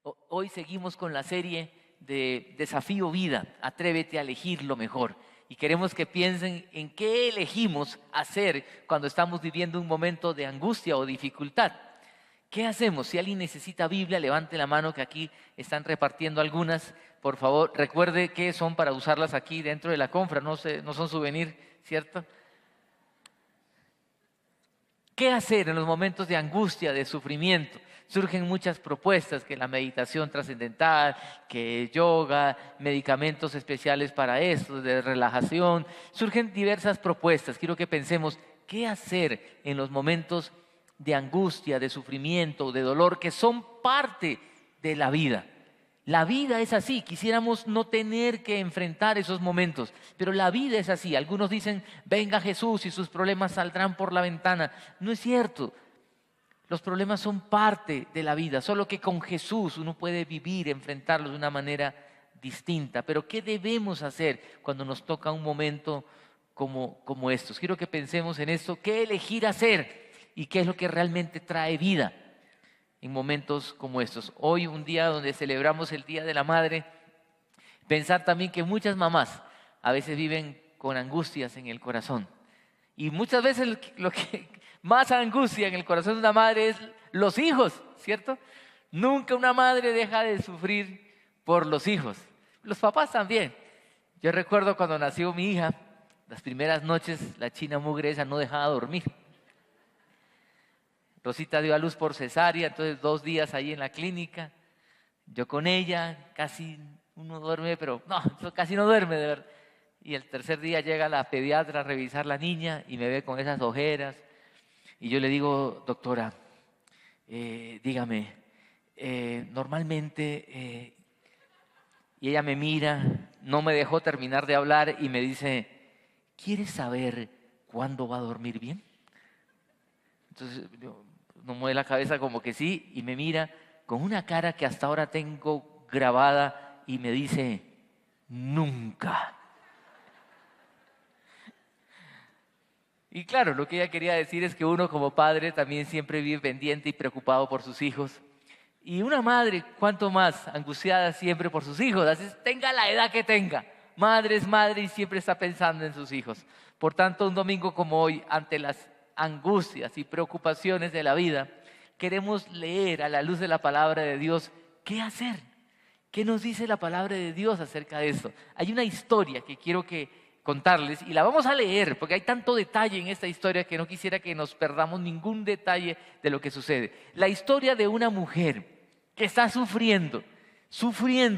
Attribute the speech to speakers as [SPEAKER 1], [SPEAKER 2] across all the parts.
[SPEAKER 1] Hoy seguimos con la serie de Desafío Vida, atrévete a elegir lo mejor. Y queremos que piensen en qué elegimos hacer cuando estamos viviendo un momento de angustia o dificultad. ¿Qué hacemos? Si alguien necesita Biblia, levante la mano, que aquí están repartiendo algunas. Por favor, recuerde que son para usarlas aquí dentro de la confra, no son souvenir, ¿cierto? ¿Qué hacer en los momentos de angustia, de sufrimiento? Surgen muchas propuestas, que la meditación trascendental, que yoga, medicamentos especiales para esto, de relajación. Surgen diversas propuestas. Quiero que pensemos, ¿qué hacer en los momentos de angustia, de sufrimiento, de dolor, que son parte de la vida? La vida es así, quisiéramos no tener que enfrentar esos momentos, pero la vida es así. Algunos dicen, venga Jesús y sus problemas saldrán por la ventana. No es cierto, los problemas son parte de la vida, solo que con Jesús uno puede vivir, enfrentarlos de una manera distinta. Pero ¿qué debemos hacer cuando nos toca un momento como estos? Quiero que pensemos en esto, ¿qué elegir hacer y qué es lo que realmente trae vida en momentos como estos? Hoy, un día donde celebramos el Día de la Madre, pensar también que muchas mamás a veces viven con angustias en el corazón. Y muchas veces lo que más angustia en el corazón de una madre es los hijos, ¿cierto? Nunca una madre deja de sufrir por los hijos. Los papás también. Yo recuerdo cuando nació mi hija, las primeras noches la china mugre esa no dejaba dormir. Rosita dio a luz por cesárea, entonces 2 días ahí en la clínica, yo con ella, casi uno duerme, pero no, casi no duerme de verdad. Y el tercer día llega la pediatra a revisar la niña y me ve con esas ojeras. Y yo le digo, doctora, dígame, normalmente, y ella me mira, no me dejó terminar de hablar y me dice, ¿quieres saber cuándo va a dormir bien? Entonces yo no mueve la cabeza como que sí y me mira con una cara que hasta ahora tengo grabada y me dice, nunca. Y claro, lo que ella quería decir es que uno como padre también siempre vive pendiente y preocupado por sus hijos. Y una madre, cuanto más angustiada siempre por sus hijos, así tenga la edad que tenga. Madre es madre y siempre está pensando en sus hijos. Por tanto, un domingo como hoy, ante las angustias y preocupaciones de la vida, queremos leer a la luz de la palabra de Dios qué hacer. ¿Qué nos dice la palabra de Dios acerca de esto? Hay una historia que quiero contarles y la vamos a leer porque hay tanto detalle en esta historia que no quisiera que nos perdamos ningún detalle de lo que sucede. La historia de una mujer que está sufriendo,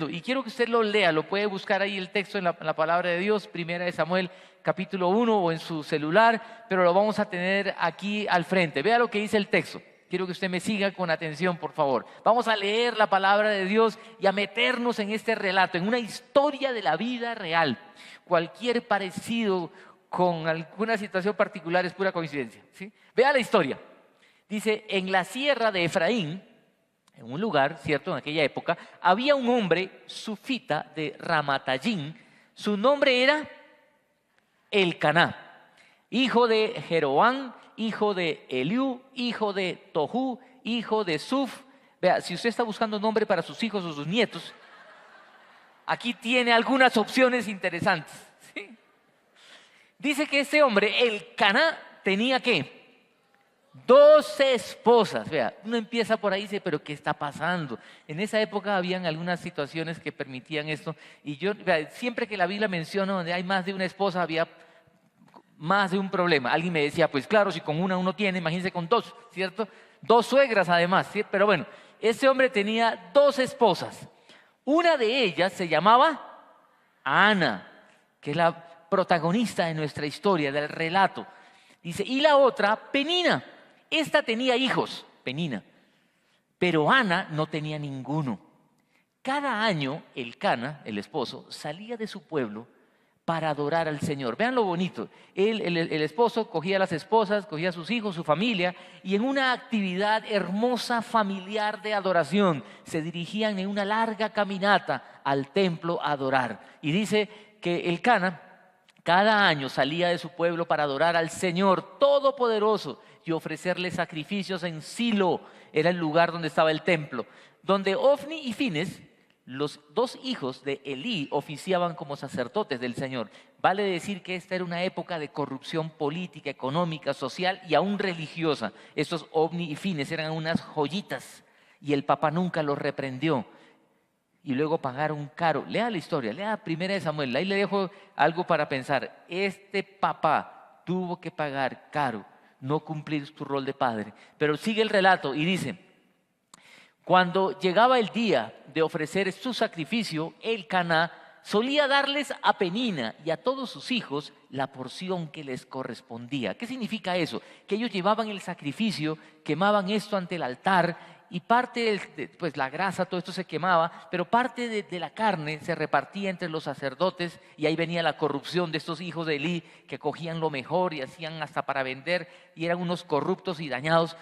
[SPEAKER 1] y quiero que usted lo lea, lo puede buscar ahí el texto en la palabra de Dios, 1 Samuel capítulo 1 o en su celular, pero lo vamos a tener aquí al frente. Vea lo que dice el texto. Quiero que usted me siga con atención, por favor. Vamos a leer la palabra de Dios y a meternos en este relato, en una historia de la vida real. Cualquier parecido con alguna situación particular es pura coincidencia, ¿sí? Vea la historia. Dice, en la sierra de Efraín, en un lugar, ¿cierto?, en aquella época, había un hombre sufita de Ramatayim. Su nombre era Elcaná, hijo de Jeroán, hijo de Eliú, hijo de Tohu, hijo de Suf. Vea, si usted está buscando nombre para sus hijos o sus nietos, aquí tiene algunas opciones interesantes, ¿sí? Dice que este hombre, Elcaná, tenía ¿qué? 12 esposas. Vea, uno empieza por ahí y dice, pero ¿qué está pasando? En esa época habían algunas situaciones que permitían esto. Y yo, vea, siempre que la Biblia menciona donde hay más de una esposa, había más de un problema. Alguien me decía, pues claro, si con una uno tiene, imagínense con 2, ¿cierto? 2 suegras además, ¿sí? Pero bueno, ese hombre tenía 2 esposas. Una de ellas se llamaba Ana, que es la protagonista de nuestra historia, del relato. Dice, y la otra, Penina. Esta tenía hijos, Penina, pero Ana no tenía ninguno. Cada año Elcana, el esposo, salía de su pueblo para adorar al Señor. Vean lo bonito. El esposo cogía a las esposas, cogía a sus hijos, su familia, y en una actividad hermosa familiar de adoración se dirigían en una larga caminata al templo a adorar. Y dice que Elcana Cada año salía de su pueblo para adorar al Señor Todopoderoso y ofrecerle sacrificios en Silo, era el lugar donde estaba el templo, donde Ofni y Fines, los dos hijos de Elí, oficiaban como sacerdotes del Señor. Vale decir que esta era una época de corrupción política, económica, social y aún religiosa. Estos Ofni y Fines eran unas joyitas y el Papa nunca los reprendió. Y luego pagaron caro. Lea la historia, lea Primera de Samuel. Ahí le dejo algo para pensar. Este papá tuvo que pagar caro, no cumplir su rol de padre. Pero sigue el relato y dice: cuando llegaba el día de ofrecer su sacrificio, Elcaná solía darles a Penina y a todos sus hijos la porción que les correspondía. ¿Qué significa eso? Que ellos llevaban el sacrificio, quemaban esto ante el altar y parte pues la grasa, todo esto se quemaba, pero parte de la carne se repartía entre los sacerdotes y ahí venía la corrupción de estos hijos de Elí que cogían lo mejor y hacían hasta para vender y eran unos corruptos y dañados.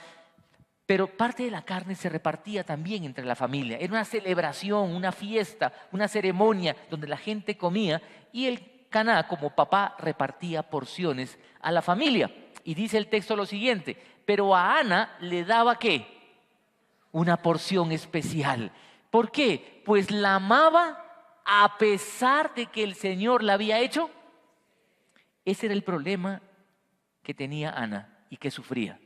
[SPEAKER 1] Pero parte de la carne se repartía también entre la familia. Era una celebración, una fiesta, una ceremonia donde la gente comía y el Caná como papá repartía porciones a la familia. Y dice el texto lo siguiente: pero a Ana le daba ¿qué? Una porción especial. ¿Por qué? Pues la amaba a pesar de que el Señor la había hecho. Ese era el problema que tenía Ana y que sufría,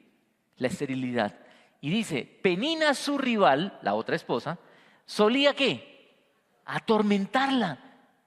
[SPEAKER 1] la esterilidad. Y dice, Penina, su rival, la otra esposa, solía ¿qué? Atormentarla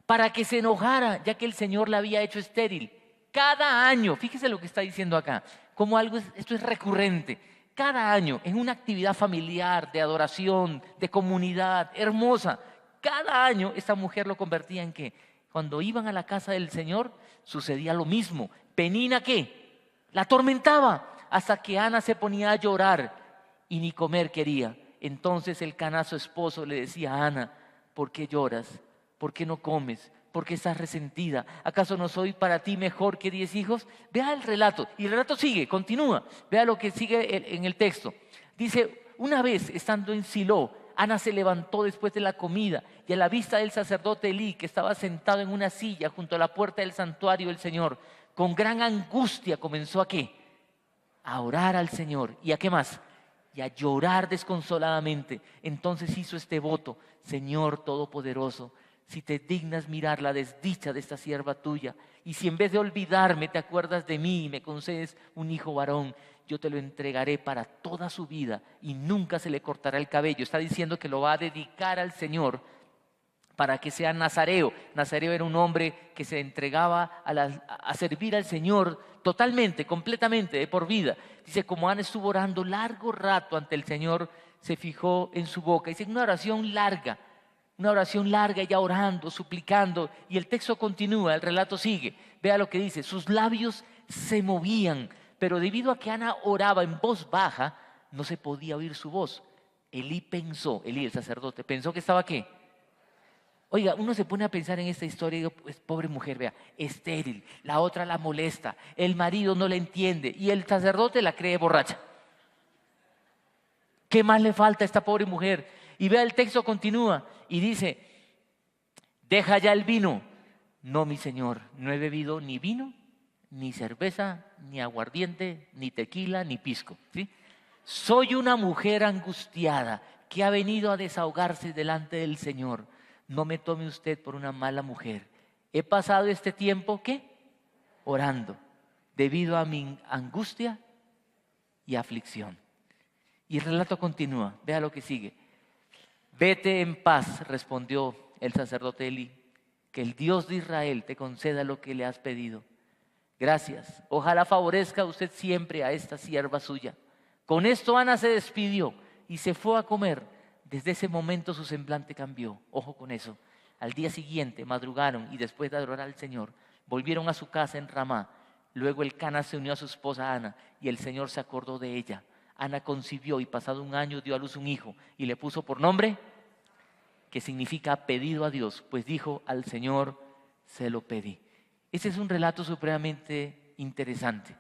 [SPEAKER 1] para que se enojara, ya que el Señor la había hecho estéril. Cada año, fíjese lo que está diciendo acá, como esto es recurrente. Cada año, en una actividad familiar, de adoración, de comunidad, hermosa, cada año esta mujer lo convertía en ¿qué? Cuando iban a la casa del Señor, sucedía lo mismo. Penina ¿qué? La atormentaba hasta que Ana se ponía a llorar y ni comer quería. Entonces el Caná, su esposo, le decía a Ana: ¿por qué lloras? ¿Por qué no comes? ¿Por qué estás resentida? ¿Acaso no soy para ti mejor que 10 hijos? Vea el relato. Y el relato sigue, continúa. Vea lo que sigue en el texto. Dice, una vez estando en Silo, Ana se levantó después de la comida y a la vista del sacerdote Elí, que estaba sentado en una silla junto a la puerta del santuario del Señor, con gran angustia comenzó ¿a qué? A orar al Señor. ¿Y a qué más? Y a llorar desconsoladamente. Entonces hizo este voto: Señor Todopoderoso, si te dignas mirar la desdicha de esta sierva tuya, y si en vez de olvidarme te acuerdas de mí y me concedes un hijo varón, yo te lo entregaré para toda su vida y nunca se le cortará el cabello. Está diciendo que lo va a dedicar al Señor para que sea nazareo. Nazareo era un hombre que se entregaba a servir al Señor totalmente, completamente, de por vida. Dice, como Ana estuvo orando largo rato ante el Señor, se fijó en su boca. Dice, una oración larga, ella orando, suplicando. Y el texto continúa, el relato sigue. Vea lo que dice: sus labios se movían, pero debido a que Ana oraba en voz baja, no se podía oír su voz. Elí, el sacerdote, pensó que estaba ¿qué? Oiga, uno se pone a pensar en esta historia y digo, pues, pobre mujer, vea, estéril, la otra la molesta, el marido no la entiende y el sacerdote la cree borracha. ¿Qué más le falta a esta pobre mujer? Y vea, el texto continúa y dice, deja ya el vino. No, mi señor, no he bebido ni vino, ni cerveza, ni aguardiente, ni tequila, ni pisco, ¿sí? Soy una mujer angustiada que ha venido a desahogarse delante del Señor. No me tome usted por una mala mujer. He pasado este tiempo, ¿qué? Orando, debido a mi angustia y aflicción. Y el relato continúa, vea lo que sigue. Vete en paz, respondió el sacerdote Elí, que el Dios de Israel te conceda lo que le has pedido. Gracias, ojalá favorezca usted siempre a esta sierva suya. Con esto Ana se despidió y se fue a comer. Desde ese momento su semblante cambió. Ojo con eso. Al día siguiente madrugaron y después de adorar al Señor, volvieron a su casa en Ramá. Luego el Caná se unió a su esposa Ana y el Señor se acordó de ella. Ana concibió y pasado un año dio a luz un hijo y le puso por nombre, que significa pedido a Dios, pues dijo, al Señor se lo pedí. Ese es un relato supremamente interesante.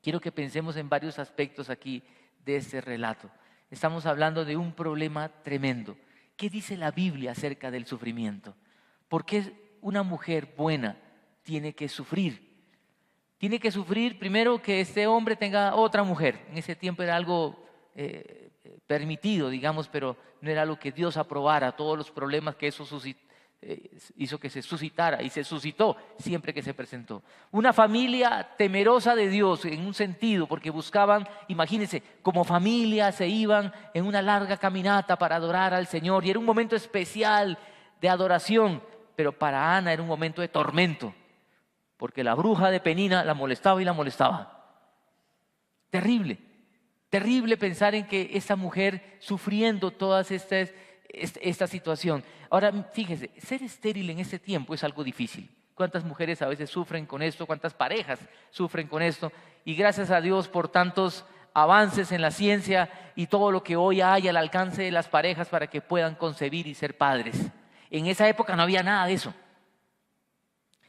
[SPEAKER 1] Quiero que pensemos en varios aspectos aquí de este relato. Estamos hablando de un problema tremendo. ¿Qué dice la Biblia acerca del sufrimiento? ¿Por qué una mujer buena tiene que sufrir. Tiene que sufrir primero que este hombre tenga otra mujer. En ese tiempo era algo permitido, digamos, pero no era lo que Dios aprobara. Todos los problemas que eso hizo que se suscitara, y se suscitó siempre que se presentó. Una familia temerosa de Dios en un sentido, porque buscaban, imagínense, como familia se iban en una larga caminata para adorar al Señor, y era un momento especial de adoración, pero para Ana era un momento de tormento, porque la bruja de Penina la molestaba y la molestaba. Terrible, terrible pensar en que esta mujer sufriendo todas esta situación. Ahora, fíjense, ser estéril en ese tiempo es algo difícil. ¿Cuántas mujeres a veces sufren con esto? ¿Cuántas parejas sufren con esto? Y gracias a Dios por tantos avances en la ciencia y todo lo que hoy hay al alcance de las parejas para que puedan concebir y ser padres. En esa época no había nada de eso.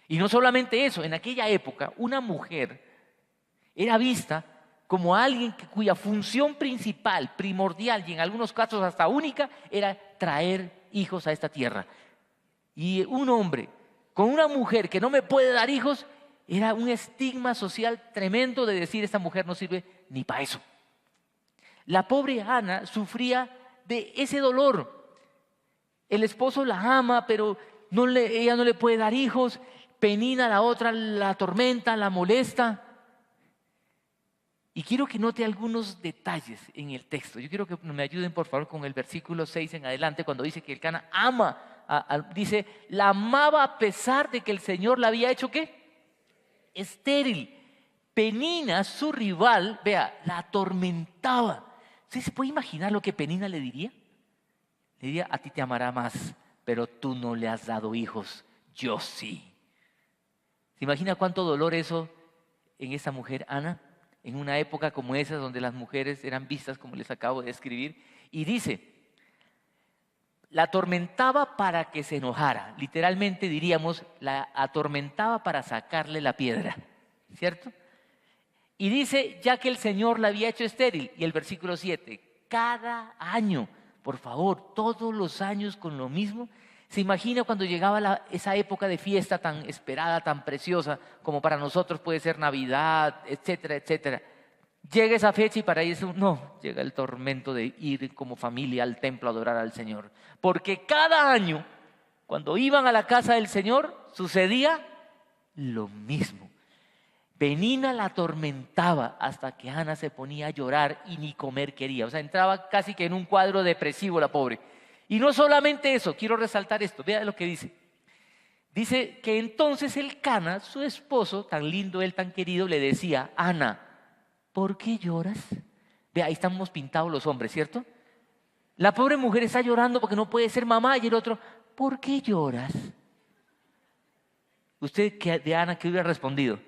[SPEAKER 1] Y no solamente eso, en aquella época una mujer era vista como alguien cuya función principal, primordial y en algunos casos hasta única era traer hijos a esta tierra. Y un hombre con una mujer que no me puede dar hijos era un estigma social tremendo de decir esta mujer no sirve ni para eso. La pobre Ana sufría de ese dolor. El esposo la ama, pero ella no le puede dar hijos. Penina, la otra, la atormenta, la molesta. Y quiero que note algunos detalles en el texto. Yo quiero que me ayuden por favor con el versículo 6 en adelante, cuando dice que el Cana ama, dice, la amaba a pesar de que el Señor la había hecho ¿qué? Estéril. Penina, su rival, vea, la atormentaba. ¿Usted se puede imaginar lo que Penina le diría? Le diría, a ti te amará más, pero tú no le has dado hijos, yo sí. ¿Se imagina cuánto dolor eso en esa mujer, Ana? En una época como esa, donde las mujeres eran vistas, como les acabo de describir. Y dice, la atormentaba para que se enojara. Literalmente diríamos, la atormentaba para sacarle la piedra, ¿cierto? Y dice, ya que el Señor la había hecho estéril. Y el versículo 7, cada año, por favor, todos los años con lo mismo. ¿Se imagina cuando llegaba esa época de fiesta tan esperada, tan preciosa, como para nosotros puede ser Navidad, etcétera, etcétera? Llega esa fecha y para ellos no, llega el tormento de ir como familia al templo a adorar al Señor. Porque cada año, cuando iban a la casa del Señor, sucedía lo mismo. Penina la atormentaba hasta que Ana se ponía a llorar y ni comer quería. O sea, entraba casi que en un cuadro depresivo la pobre. Y no solamente eso, quiero resaltar esto, vea lo que dice. Dice que entonces el Cana, su esposo, tan lindo él, tan querido, le decía, Ana, ¿por qué lloras? Vea, ahí estamos pintados los hombres, ¿cierto? La pobre mujer está llorando porque no puede ser mamá y el otro, ¿por qué lloras? ¿Usted de Ana qué hubiera respondido?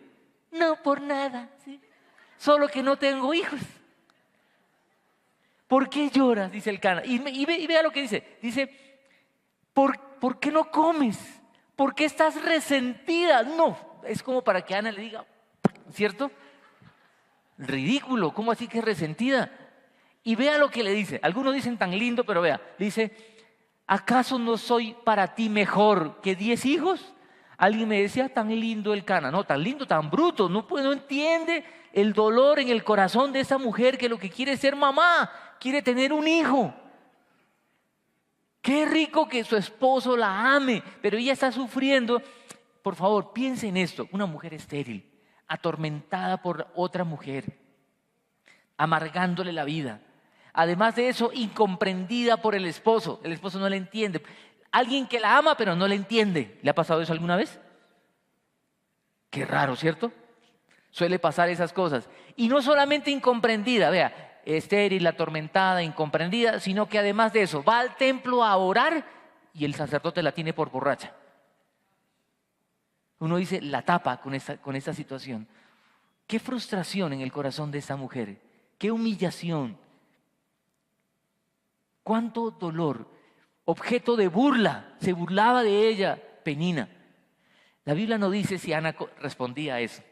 [SPEAKER 1] No, por nada, ¿sí? Solo que no tengo hijos. ¿Por qué lloras? Dice el Cana. Y vea lo que dice. Dice, ¿por qué no comes? ¿Por qué estás resentida? No, es como para que Ana le diga, ¿cierto? Ridículo, ¿cómo así que es resentida? Y vea lo que le dice. Algunos dicen tan lindo, pero vea, dice, ¿acaso no soy para ti mejor que 10 hijos? Alguien me decía, tan lindo el Cana. No, tan lindo, tan bruto. No entiende el dolor en el corazón de esa mujer que lo que quiere es ser mamá, quiere tener un hijo. Qué rico que su esposo la ame, pero ella está sufriendo. Por favor, piense en esto. Una mujer estéril, atormentada por otra mujer, amargándole la vida. Además de eso, incomprendida por el esposo. El esposo no la entiende. Alguien que la ama pero no la entiende. ¿Le ha pasado eso alguna vez? Qué raro, ¿cierto? Suele pasar esas cosas. Y no solamente incomprendida, vea, estéril, atormentada, incomprendida, sino que además de eso, va al templo a orar y el sacerdote la tiene por borracha. Uno dice, la tapa con esta situación. Qué frustración en el corazón de esa mujer. Qué humillación. Cuánto dolor. Objeto de burla, se burlaba de ella, Penina. La Biblia no dice si Ana respondía a eso.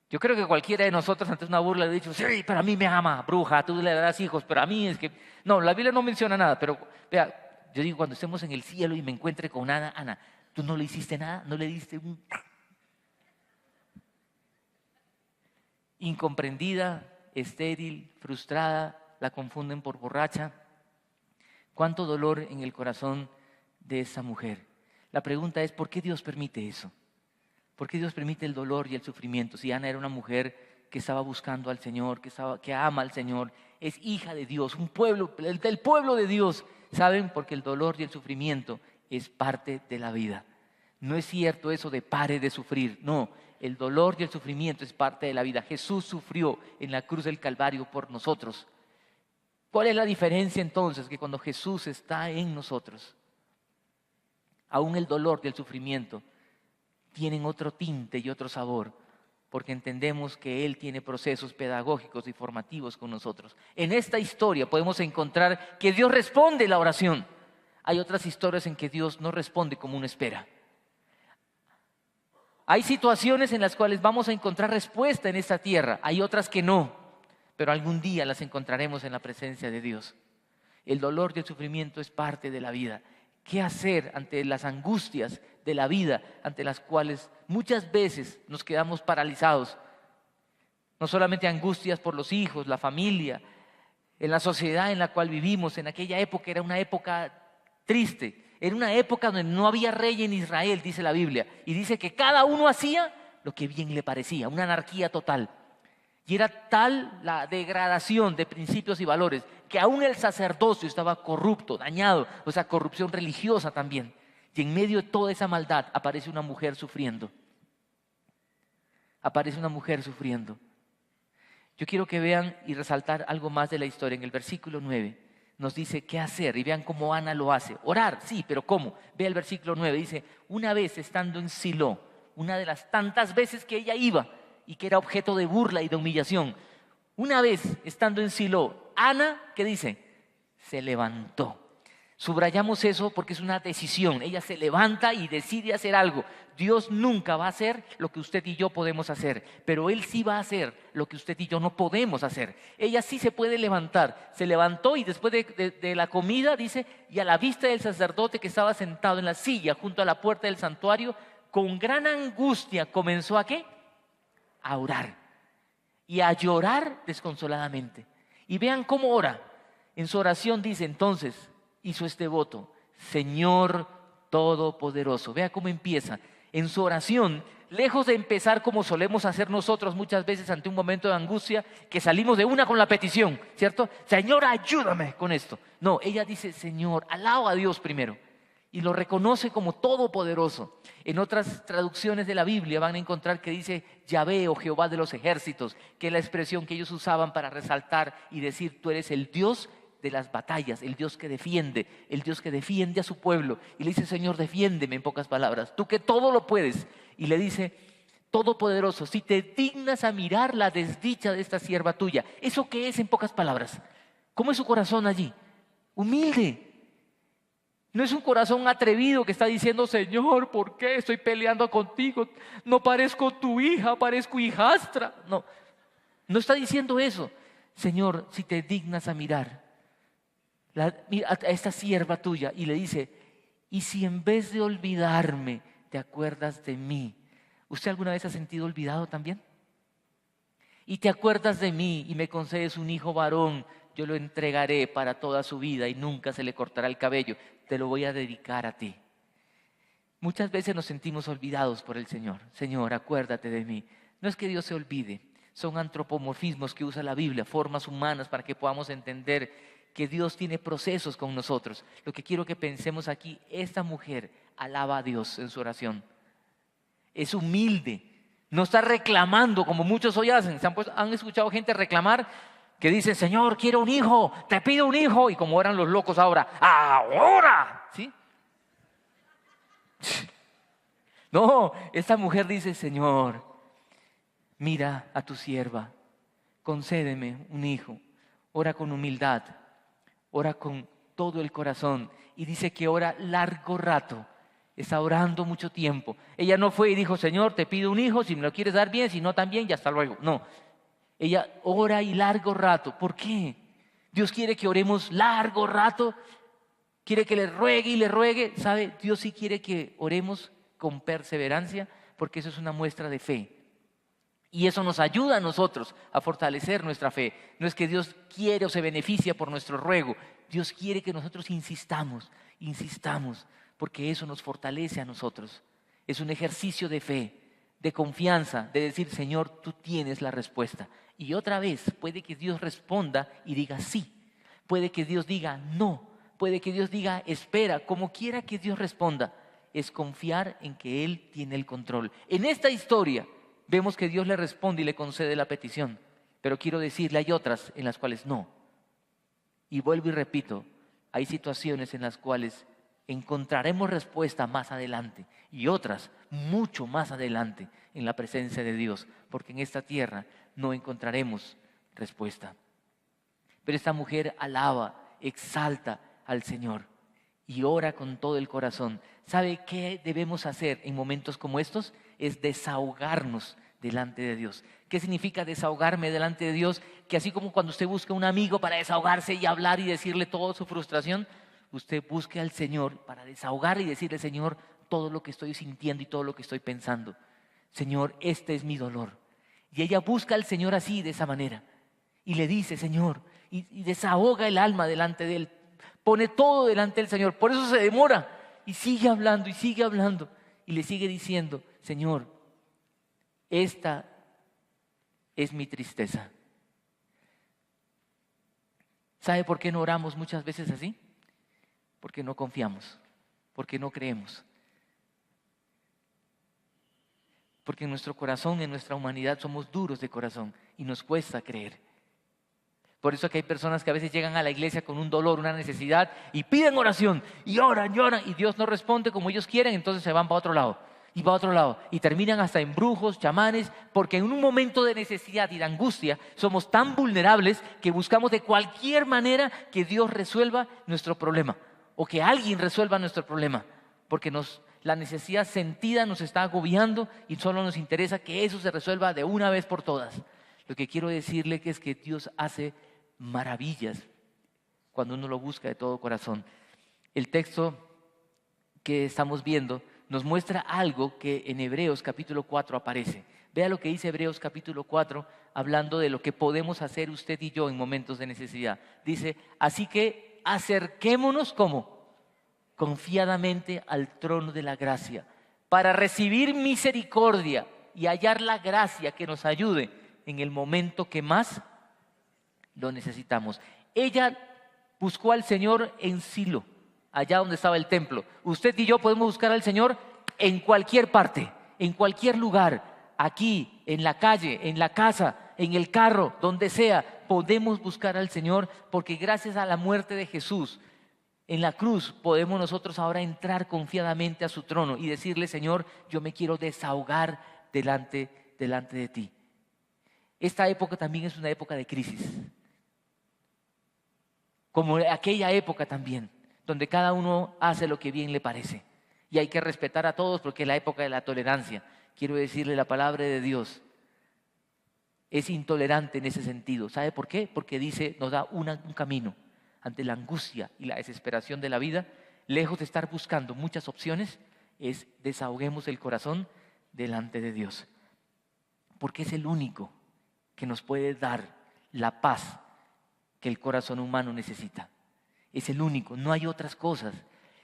[SPEAKER 1] Yo creo que cualquiera de nosotros ante una burla le ha dicho, sí, pero a mí me ama, bruja, tú le darás hijos, pero a mí es que... No, la Biblia no menciona nada, pero vea, yo digo, cuando estemos en el cielo y me encuentre con Ana, Ana, ¿tú no le hiciste nada? ¿No le diste un... incomprendida, estéril, frustrada, la confunden por borracha. Cuánto dolor en el corazón de esa mujer. La pregunta es, ¿por qué Dios permite eso? ¿Por qué Dios permite el dolor y el sufrimiento? Si Ana era una mujer que estaba buscando al Señor, que ama al Señor, es hija de Dios, un pueblo, del pueblo de Dios. ¿Saben? Porque el dolor y el sufrimiento es parte de la vida. No es cierto eso de pare de sufrir, no. El dolor y el sufrimiento es parte de la vida. Jesús sufrió en la cruz del Calvario por nosotros. ¿Cuál es la diferencia entonces? Que cuando Jesús está en nosotros, aún el dolor y el sufrimiento tienen otro tinte y otro sabor, porque entendemos que Él tiene procesos pedagógicos y formativos con nosotros. En esta historia podemos encontrar que Dios responde la oración. Hay otras historias en que Dios no responde como uno espera. Hay situaciones en las cuales vamos a encontrar respuesta en esta tierra, hay otras que no, pero algún día las encontraremos en la presencia de Dios. El dolor y el sufrimiento es parte de la vida. ¿Qué hacer ante las angustias de la vida, ante las cuales muchas veces nos quedamos paralizados? No solamente angustias por los hijos, la familia, en la sociedad en la cual vivimos. En aquella época era una época triste. Era una época donde no había rey en Israel, dice la Biblia. Y dice que cada uno hacía lo que bien le parecía, una anarquía total. Y era tal la degradación de principios y valores que aún el sacerdocio estaba corrupto, dañado, o sea, corrupción religiosa también. Y en medio de toda esa maldad aparece una mujer sufriendo. Aparece una mujer sufriendo. Yo quiero que vean y resaltar algo más de la historia. En el versículo 9 nos dice qué hacer y vean cómo Ana lo hace. Orar, sí, pero ¿cómo? Ve el versículo 9, dice, una vez estando en Silo, una de las tantas veces que ella iba y que era objeto de burla y de humillación, una vez estando en Silo, Ana, ¿qué dice? Se levantó. Subrayamos eso porque es una decisión. Ella se levanta y decide hacer algo. Dios nunca va a hacer lo que usted y yo podemos hacer, pero Él sí va a hacer lo que usted y yo no podemos hacer. Ella sí se puede levantar. Se levantó y después de la comida, dice, y a la vista del sacerdote que estaba sentado en la silla junto a la puerta del santuario, con gran angustia comenzó ¿a qué? A orar y a llorar desconsoladamente. Y vean cómo ora. En su oración dice entonces, hizo este voto, Señor Todopoderoso. Vea cómo empieza. En su oración, lejos de empezar como solemos hacer nosotros muchas veces ante un momento de angustia, que salimos de una con la petición, ¿cierto? Señor, ayúdame con esto. No, ella dice, Señor, alaba a Dios primero. Y lo reconoce como todopoderoso. En otras traducciones de la Biblia van a encontrar que dice Yahvé o Jehová de los ejércitos, que es la expresión que ellos usaban para resaltar y decir, tú eres el Dios de las batallas, el Dios que defiende a su pueblo. Y le dice, Señor, defiéndeme, en pocas palabras, tú que todo lo puedes. Y le dice, Todopoderoso, si te dignas a mirar la desdicha de esta sierva tuya. ¿Eso qué es en pocas palabras? ¿Cómo es su corazón allí? Humilde. No es un corazón atrevido que está diciendo, Señor, ¿por qué estoy peleando contigo? No parezco tu hija, parezco hijastra. No, no está diciendo eso. Señor, si te dignas a mirar a esta sierva tuya, y le dice, y si en vez de olvidarme te acuerdas de mí. ¿Usted alguna vez ha sentido olvidado también? Y te acuerdas de mí y me concedes un hijo varón, yo lo entregaré para toda su vida y nunca se le cortará el cabello, te lo voy a dedicar a ti. Muchas veces nos sentimos olvidados por el Señor. Señor, acuérdate de mí. No es que Dios se olvide, son antropomorfismos que usa la Biblia, formas humanas para que podamos entender que Dios tiene procesos con nosotros. Lo que quiero que pensemos aquí, esta mujer alaba a Dios en su oración. Es humilde, no está reclamando como muchos hoy hacen. ¿Han escuchado gente reclamar que dice, Señor, quiero un hijo, te pido un hijo? Y como eran los locos ahora, ¡ahora! ¿Sí? No, esta mujer dice, Señor, mira a tu sierva, concédeme un hijo. Ora con humildad, ora con todo el corazón. Y dice que ora largo rato, está orando mucho tiempo. Ella no fue y dijo, Señor, te pido un hijo, si me lo quieres dar bien, si no también, ya hasta luego. No, ella ora y largo rato. ¿Por qué? Dios quiere que oremos largo rato, quiere que le ruegue y le ruegue. ¿Sabe? Dios sí quiere que oremos con perseverancia, porque eso es una muestra de fe. Y eso nos ayuda a nosotros a fortalecer nuestra fe. No es que Dios quiere o se beneficia por nuestro ruego. Dios quiere que nosotros insistamos, porque eso nos fortalece a nosotros. Es un ejercicio de fe, de confianza, de decir, Señor, tú tienes la respuesta. Y otra vez, puede que Dios responda y diga sí. Puede que Dios diga no. Puede que Dios diga espera. Como quiera que Dios responda, es confiar en que Él tiene el control. En esta historia vemos que Dios le responde y le concede la petición. Pero quiero decirle, hay otras en las cuales no. Y vuelvo y repito, hay situaciones en las cuales encontraremos respuesta más adelante y otras mucho más adelante en la presencia de Dios, porque en esta tierra no encontraremos respuesta. Pero esta mujer alaba, exalta al Señor y ora con todo el corazón. ¿Sabe qué debemos hacer en momentos como estos? Es desahogarnos delante de Dios. ¿Qué significa desahogarme delante de Dios? Que así como cuando usted busca un amigo para desahogarse y hablar y decirle toda su frustración, usted busque al Señor para desahogar y decirle, Señor, todo lo que estoy sintiendo y todo lo que estoy pensando. Señor, este es mi dolor. Y ella busca al Señor así, de esa manera. Y le dice, Señor, y desahoga el alma delante de Él. Pone todo delante del Señor. Por eso se demora. Y sigue hablando y sigue hablando. Y le sigue diciendo, Señor, esta es mi tristeza. ¿Sabe por qué no oramos muchas veces así? Porque no confiamos, porque no creemos. Porque en nuestro corazón, en nuestra humanidad, somos duros de corazón y nos cuesta creer. Por eso que hay personas que a veces llegan a la iglesia con un dolor, una necesidad y piden oración y oran y Dios no responde como ellos quieren, entonces se van para otro lado y para otro lado y terminan hasta en brujos, chamanes, porque en un momento de necesidad y de angustia somos tan vulnerables que buscamos de cualquier manera que Dios resuelva nuestro problema o que alguien resuelva nuestro problema, porque la necesidad sentida nos está agobiando y solo nos interesa que eso se resuelva de una vez por todas. Lo que quiero decirle es que Dios hace maravillas cuando uno lo busca de todo corazón. El texto que estamos viendo nos muestra algo que en Hebreos capítulo 4 aparece. Vea lo que dice Hebreos capítulo 4, hablando de lo que podemos hacer usted y yo en momentos de necesidad. Dice, así que acerquémonos ¿cómo? Confiadamente al trono de la gracia, para recibir misericordia y hallar la gracia que nos ayude en el momento que más lo necesitamos. Ella buscó al Señor en Silo, allá donde estaba el templo. Usted y yo podemos buscar al Señor en cualquier parte, en cualquier lugar, aquí, en la calle, en la casa, en el carro, donde sea, podemos buscar al Señor, porque gracias a la muerte de Jesús en la cruz podemos nosotros ahora entrar confiadamente a su trono y decirle, Señor, yo me quiero desahogar delante de ti. Esta época también es una época de crisis, como aquella época también, donde cada uno hace lo que bien le parece. Y hay que respetar a todos porque es la época de la tolerancia. Quiero decirle, la palabra de Dios es intolerante en ese sentido. ¿Sabe por qué? Porque dice, nos da un camino ante la angustia y la desesperación de la vida. Lejos de estar buscando muchas opciones, es desahoguemos el corazón delante de Dios. Porque es el único que nos puede dar la paz que el corazón humano necesita. Es el único, no hay otras cosas.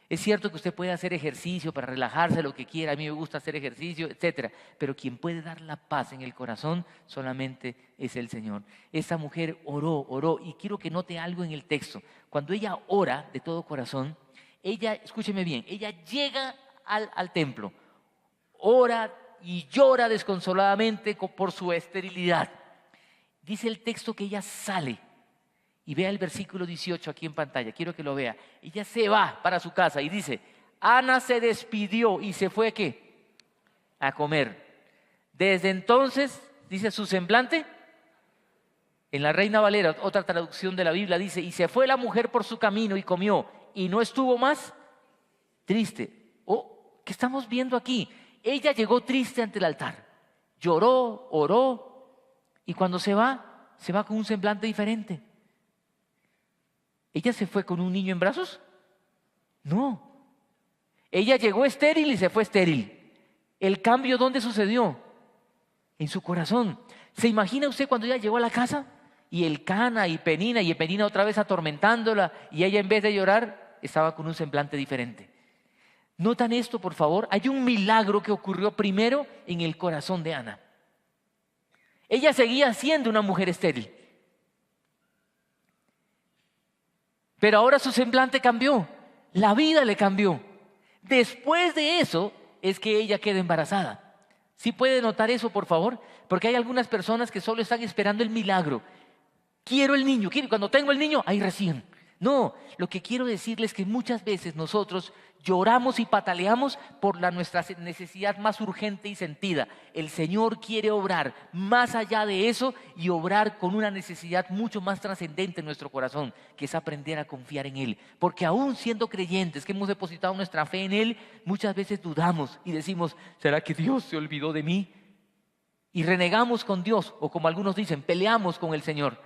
[SPEAKER 1] Es cierto que usted puede hacer ejercicio para relajarse, lo que quiera, a mí me gusta hacer ejercicio, etcétera, pero quien puede dar la paz en el corazón solamente es el Señor. Esta mujer oró, y quiero que note algo en el texto. Cuando ella ora de todo corazón, ella, escúcheme bien, ella llega al templo, ora y llora desconsoladamente por su esterilidad. Dice el texto que ella sale. Y vea el versículo 18 aquí en pantalla, quiero que lo vea. Ella se va para su casa y dice, Ana se despidió y se fue ¿qué? A comer. Desde entonces, dice su semblante, en la Reina Valera, otra traducción de la Biblia, dice, y se fue la mujer por su camino y comió y no estuvo más triste. ¿Qué estamos viendo aquí? Ella llegó triste ante el altar, lloró, oró y cuando se va con un semblante diferente. ¿Ella se fue con un niño en brazos? No. Ella llegó estéril y se fue estéril. ¿El cambio dónde sucedió? en su corazón. ¿Se imagina usted cuando ella llegó a la casa? Y Elcana y Penina otra vez atormentándola, y ella en vez de llorar estaba con un semblante diferente. ¿Notan esto, por favor? Hay un milagro que ocurrió primero en el corazón de Ana. Ella seguía siendo una mujer estéril, pero ahora su semblante cambió, la vida le cambió. Después de eso es que ella queda embarazada. ¿Sí puede notar eso, por favor? Porque hay algunas personas que solo están esperando el milagro. Quiero el niño, cuando tengo el niño, ahí recién. No, lo que quiero decirles es que muchas veces nosotros lloramos y pataleamos por nuestra necesidad más urgente y sentida. El Señor quiere obrar más allá de eso y obrar con una necesidad mucho más trascendente en nuestro corazón, que es aprender a confiar en Él. Porque aún siendo creyentes que hemos depositado nuestra fe en Él, muchas veces dudamos y decimos, ¿será que Dios se olvidó de mí? Y renegamos con Dios, o como algunos dicen, peleamos con el Señor.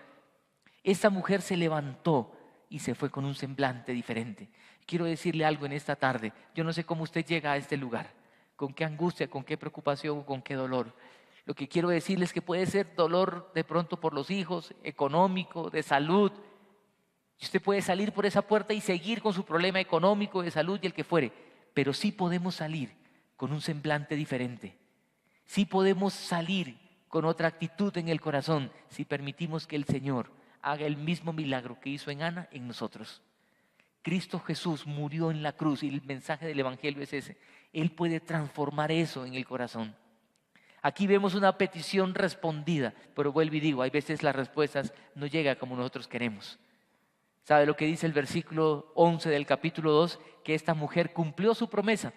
[SPEAKER 1] Esta mujer se levantó y se fue con un semblante diferente. Quiero decirle algo en esta tarde. Yo no sé cómo usted llega a este lugar, con qué angustia, con qué preocupación, con qué dolor. Lo que quiero decirle es que puede ser dolor de pronto por los hijos, económico, de salud. Y usted puede salir por esa puerta y seguir con su problema económico, de salud y el que fuere. Pero sí podemos salir con un semblante diferente. Sí podemos salir con otra actitud en el corazón si permitimos que el Señor haga el mismo milagro que hizo en Ana en nosotros. Cristo Jesús murió en la cruz y el mensaje del Evangelio es ese. Él puede transformar eso en el corazón. Aquí vemos una petición respondida, pero vuelvo y digo, hay veces las respuestas no llegan como nosotros queremos. ¿Sabe lo que dice el versículo 11 del capítulo 2? Que esta mujer cumplió su promesa.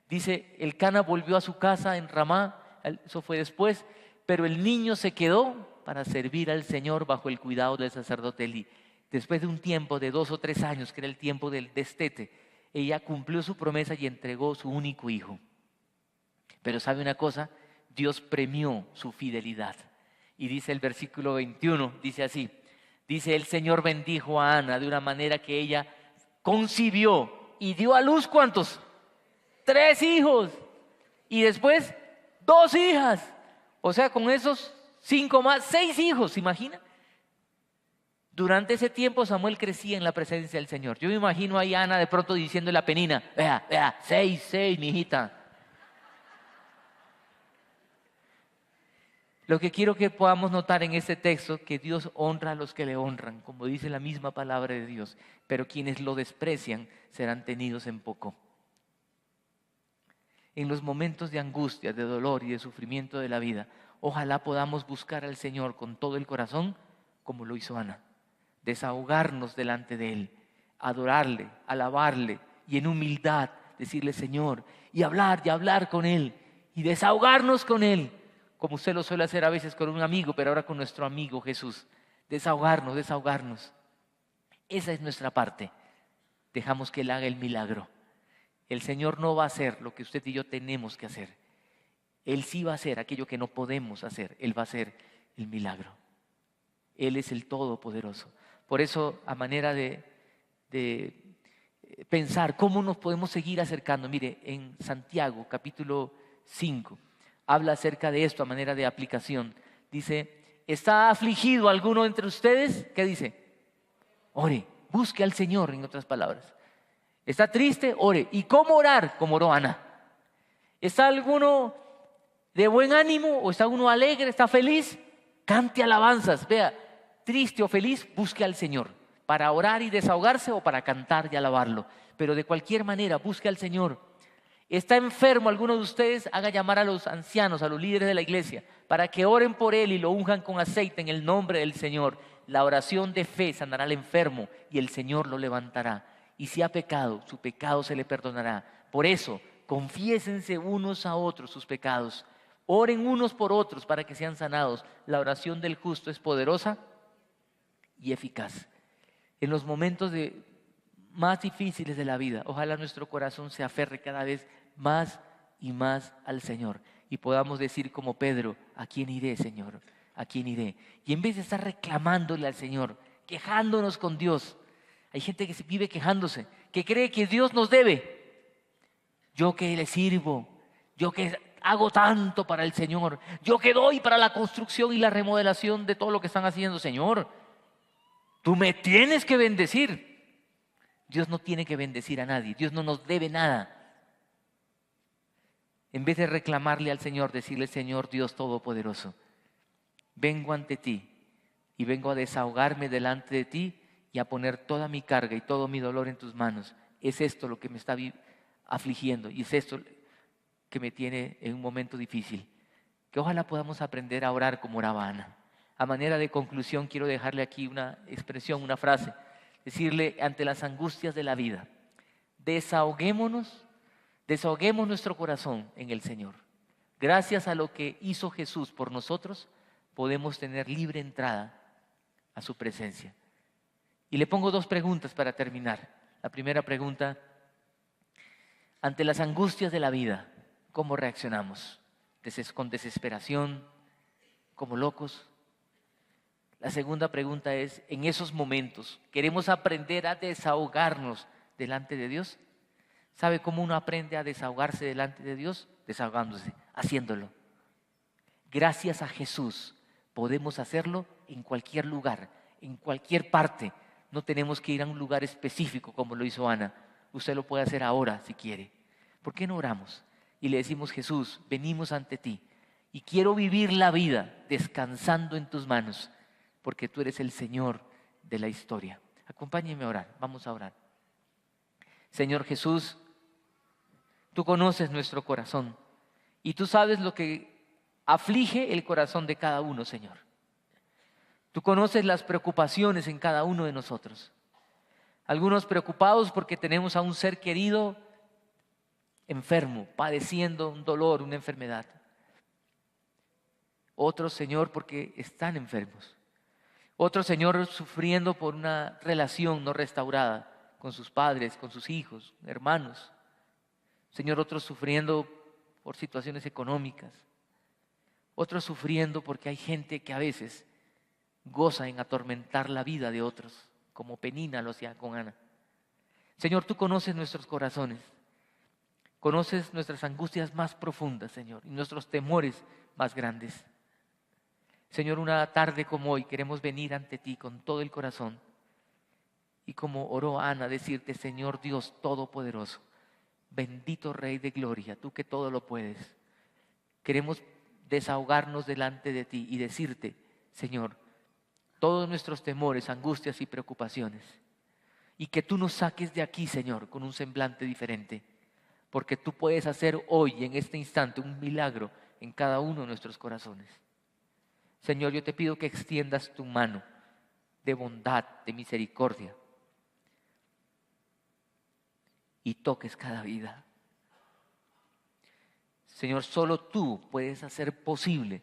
[SPEAKER 1] Dice, Elcana volvió a su casa en Ramá, eso fue después, pero el niño se quedó para servir al Señor bajo el cuidado del sacerdote Elí. Después de un tiempo de 2 o 3 años, que era el tiempo del destete, ella cumplió su promesa y entregó su único hijo. Pero ¿sabe una cosa? Dios premió su fidelidad. Y dice el versículo 21, dice así, dice, el Señor bendijo a Ana de una manera que ella concibió y dio a luz, ¿cuántos? 3 hijos. Y después 2 hijas. O sea, con esos 5 más, 6 hijos, ¿se imagina? Durante ese tiempo Samuel crecía en la presencia del Señor. Yo me imagino ahí a Ana de pronto diciéndole a Penina, vea, 6, mi hijita. Lo que quiero que podamos notar en este texto, que Dios honra a los que le honran, como dice la misma palabra de Dios, pero quienes lo desprecian serán tenidos en poco. En los momentos de angustia, de dolor y de sufrimiento de la vida, ojalá podamos buscar al Señor con todo el corazón, como lo hizo Ana. Desahogarnos delante de Él, adorarle, alabarle y en humildad decirle Señor, y hablar con Él y desahogarnos con Él, como usted lo suele hacer a veces con un amigo, pero ahora con nuestro amigo Jesús. Desahogarnos. Esa es nuestra parte. Dejamos que Él haga el milagro. El Señor no va a hacer lo que usted y yo tenemos que hacer. Él sí va a hacer aquello que no podemos hacer. Él va a hacer el milagro. Él es el Todopoderoso. Por eso, a manera de pensar cómo nos podemos seguir acercando, mire, en Santiago capítulo 5, habla acerca de esto a manera de aplicación. Dice, ¿está afligido alguno entre ustedes? ¿Qué dice? Ore, busque al Señor, en otras palabras. ¿Está triste? Ore. ¿Y cómo orar? Como oró Ana. ¿Está alguno de buen ánimo o está uno alegre, está feliz? Cante alabanzas. Vea, triste o feliz, busque al Señor para orar y desahogarse o para cantar y alabarlo. Pero de cualquier manera, busque al Señor. ¿Está enfermo alguno de ustedes? Haga llamar a los ancianos, a los líderes de la iglesia, para que oren por él y lo unjan con aceite en el nombre del Señor. La oración de fe sanará al enfermo y el Señor lo levantará. Y si ha pecado, su pecado se le perdonará. Por eso, confiésense unos a otros sus pecados. Oren unos por otros para que sean sanados. La oración del justo es poderosa y eficaz. En los momentos más difíciles de la vida, ojalá nuestro corazón se aferre cada vez más y más al Señor y podamos decir como Pedro, ¿a quién iré, Señor? ¿A quién iré? Y en vez de estar reclamándole al Señor, quejándonos con Dios, hay gente que vive quejándose, que cree que Dios nos debe. Yo que le sirvo, yo que hago tanto para el Señor. Yo que doy para la construcción y la remodelación de todo lo que están haciendo, Señor. Tú me tienes que bendecir. Dios no tiene que bendecir a nadie. Dios no nos debe nada. En vez de reclamarle al Señor, decirle: Señor Dios Todopoderoso, vengo ante ti y vengo a desahogarme delante de ti y a poner toda mi carga y todo mi dolor en tus manos. Es esto lo que me está afligiendo y es esto que me tiene en un momento difícil. Que ojalá podamos aprender a orar como oraba Ana. A manera de conclusión, quiero dejarle aquí una expresión, una frase. Decirle ante las angustias de la vida: desahoguemos nuestro corazón en el Señor. Gracias a lo que hizo Jesús por nosotros, podemos tener libre entrada a su presencia. Y le pongo 2 preguntas para terminar. La primera pregunta: ante las angustias de la vida, ¿cómo reaccionamos? ¿Con desesperación? ¿Como locos? La segunda pregunta es: en esos momentos, ¿queremos aprender a desahogarnos delante de Dios? ¿Sabe cómo uno aprende a desahogarse delante de Dios? Desahogándose, haciéndolo. Gracias a Jesús podemos hacerlo en cualquier lugar, en cualquier parte. No tenemos que ir a un lugar específico como lo hizo Ana. Usted lo puede hacer ahora si quiere. ¿Por qué no oramos? Y le decimos: Jesús, venimos ante ti y quiero vivir la vida descansando en tus manos, porque tú eres el Señor de la historia. Acompáñeme a orar, vamos a orar. Señor Jesús, tú conoces nuestro corazón y tú sabes lo que aflige el corazón de cada uno, Señor. Tú conoces las preocupaciones en cada uno de nosotros. Algunos preocupados porque tenemos a un ser querido enfermo, padeciendo un dolor, una enfermedad. Otros, Señor, porque están enfermos. Otros, Señor, sufriendo por una relación no restaurada con sus padres, con sus hijos, hermanos. Señor, otros sufriendo por situaciones económicas. Otros sufriendo porque hay gente que a veces goza en atormentar la vida de otros, como Penina lo hacía con Ana. Señor, tú conoces nuestros corazones, conoces nuestras angustias más profundas, Señor, y nuestros temores más grandes. Señor, una tarde como hoy queremos venir ante ti con todo el corazón y como oró Ana, decirte: Señor Dios Todopoderoso, bendito Rey de Gloria, tú que todo lo puedes. Queremos desahogarnos delante de ti y decirte: Señor, todos nuestros temores, angustias y preocupaciones, y que tú nos saques de aquí, Señor, con un semblante diferente, porque tú puedes hacer hoy, en este instante, un milagro en cada uno de nuestros corazones. Señor, yo te pido que extiendas tu mano de bondad, de misericordia, y toques cada vida. Señor, solo tú puedes hacer posible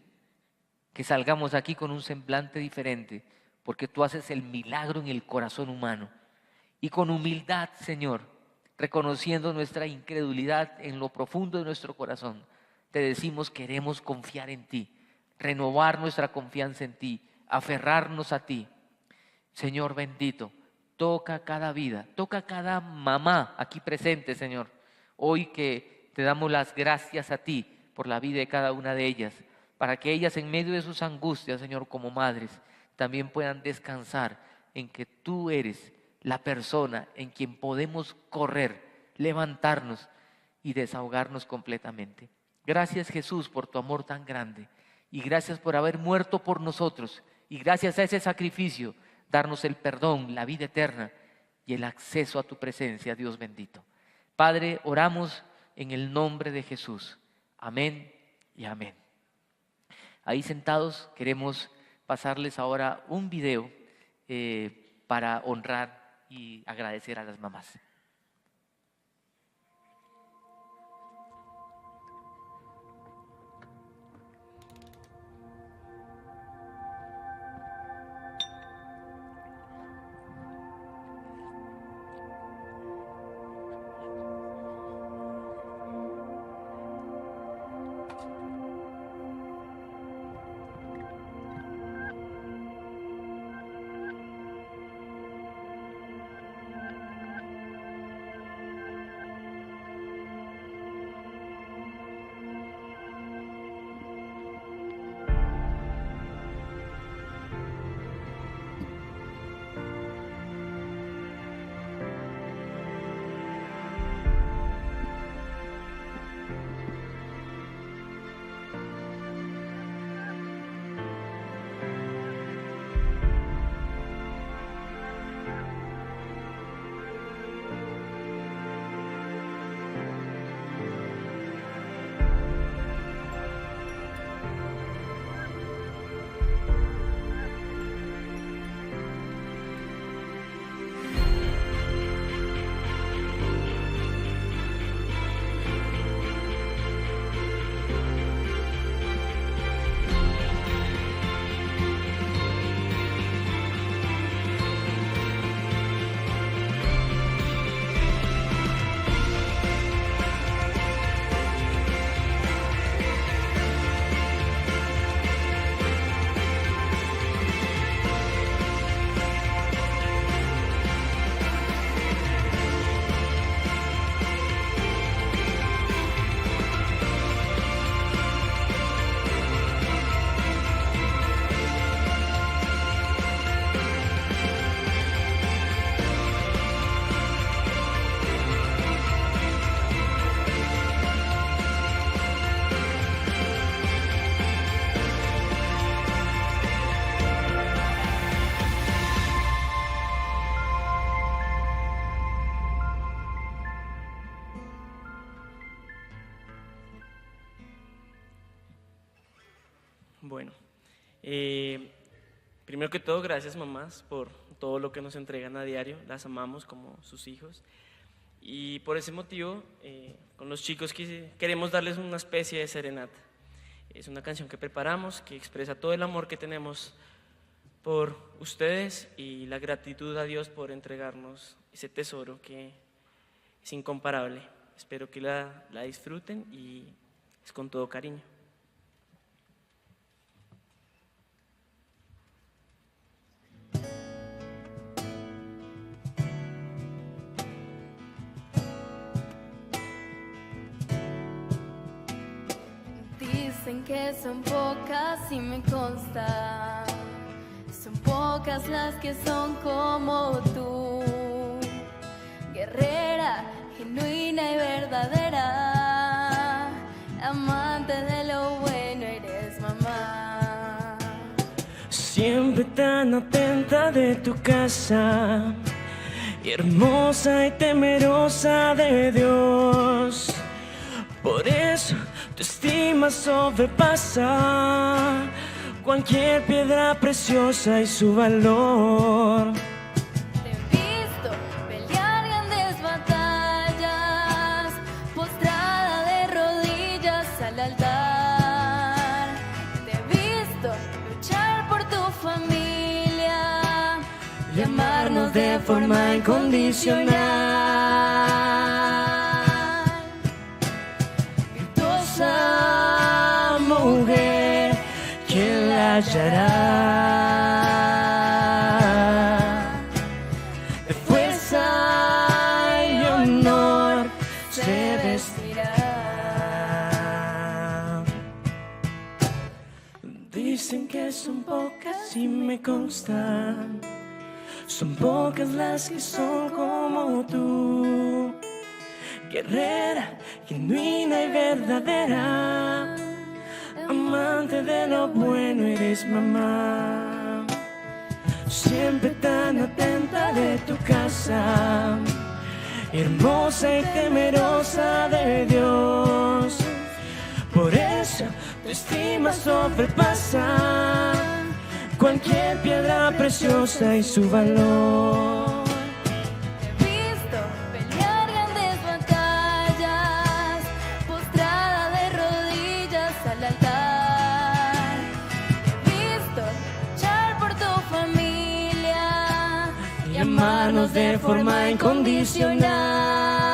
[SPEAKER 1] que salgamos aquí con un semblante diferente, porque tú haces el milagro en el corazón humano. Y con humildad, Señor, reconociendo nuestra incredulidad en lo profundo de nuestro corazón, te decimos: queremos confiar en ti, renovar nuestra confianza en ti, aferrarnos a ti. Señor bendito, toca cada vida, toca cada mamá aquí presente, Señor. Hoy que te damos las gracias a ti por la vida de cada una de ellas, para que ellas en medio de sus angustias, Señor, como madres, también puedan descansar en que tú eres la persona en quien podemos correr, levantarnos y desahogarnos completamente. Gracias, Jesús, por tu amor tan grande, y gracias por haber muerto por nosotros, y gracias a ese sacrificio darnos el perdón, la vida eterna y el acceso a tu presencia, Dios bendito. Padre, oramos en el nombre de Jesús. Amén y amén. Ahí sentados queremos pasarles ahora un video para honrar y agradecer a las mamás.
[SPEAKER 2] Bueno, primero que todo, gracias mamás por todo lo que nos entregan a diario, las amamos como sus hijos y por ese motivo con los chicos queremos darles una especie de serenata. Es una canción que preparamos que expresa todo el amor que tenemos por ustedes y la gratitud a Dios por entregarnos ese tesoro que es incomparable. Espero que la disfruten y es con todo cariño.
[SPEAKER 3] Dicen que son pocas y me consta, son pocas las que son como tú, guerrera, genuina y verdadera, amante de lo bueno, eres mamá.
[SPEAKER 2] Siempre tan atenta de tu casa, hermosa y temerosa de Dios. Por eso tu estima sobrepasa cualquier piedra preciosa y su valor.
[SPEAKER 3] Te he visto pelear grandes batallas, postrada de rodillas al altar. Te he visto luchar por tu familia y amarnos de forma incondicional.
[SPEAKER 2] Mujer, ¿quién la hallará? De fuerza y honor se vestirá. Dicen que son pocas y me constan, son pocas las que son como tú, guerrera, genuina y verdadera, amante de lo bueno, eres mamá. Siempre tan atenta de tu casa, hermosa y temerosa de Dios. Por eso tu estima sobrepasa cualquier piedra preciosa y su valor. Amarnos de forma incondicional.